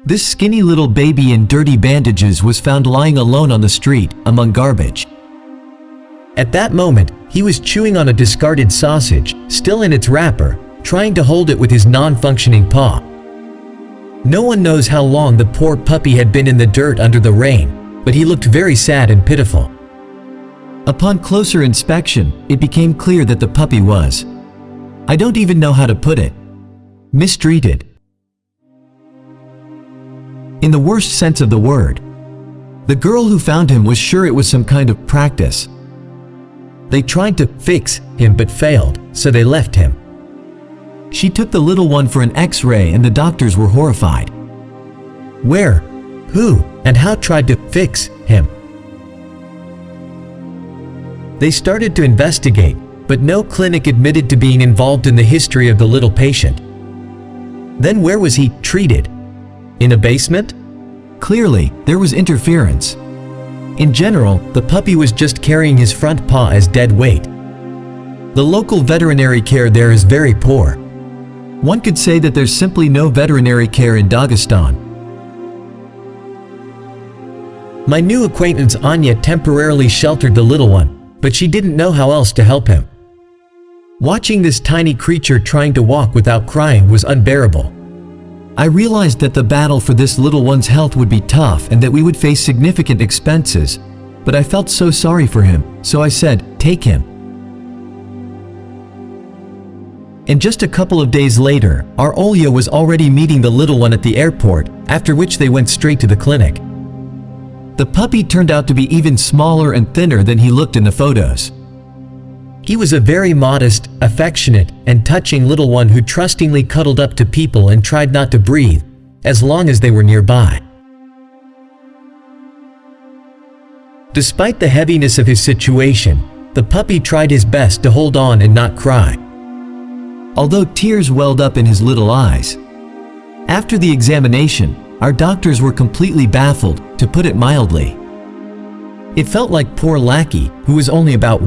This skinny little baby in dirty bandages was found lying alone on the street, among garbage. At that moment, he was chewing on a discarded sausage, still in its wrapper, trying to hold it with his non-functioning paw. No one knows how long the poor puppy had been in the dirt under the rain, but he looked very sad and pitiful. Upon closer inspection, it became clear that the puppy was, I don't even know how to put it, mistreated. In the worst sense of the word. The girl who found him was sure it was some kind of practice. They tried to fix him but failed, so they left him. She took the little one for an X-ray and the doctors were horrified. Where, who, and how tried to fix him? They started to investigate, but no clinic admitted to being involved in the history of the little patient. Then where was he treated? In a basement? Clearly, there was interference. In general, the puppy was just carrying his front paw as dead weight. The local veterinary care there is very poor. One could say that there's simply no veterinary care in Dagestan. My new acquaintance Anya temporarily sheltered the little one, but she didn't know how else to help him. Watching this tiny creature trying to walk without crying was unbearable. I realized that the battle for this little one's health would be tough and that we would face significant expenses, but I felt so sorry for him, so I said, take him. And just a couple of days later, our Olya was already meeting the little one at the airport, after which they went straight to the clinic. The puppy turned out to be even smaller and thinner than he looked in the photos. He was a very modest, affectionate, and touching little one who trustingly cuddled up to people and tried not to breathe, as long as they were nearby. Despite the heaviness of his situation, the puppy tried his best to hold on and not cry, although tears welled up in his little eyes. After the examination, our doctors were completely baffled, to put it mildly. It felt like poor Lackey, who was only about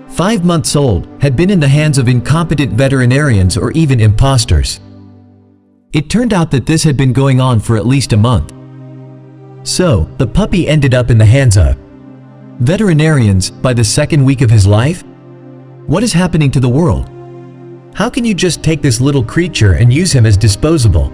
5 months old, had been in the hands of incompetent veterinarians or even imposters. It turned out that this had been going on for at least a month. So, the puppy ended up in the hands of veterinarians by the second week of his life? What is happening to the world? How can you just take this little creature and use him as disposable?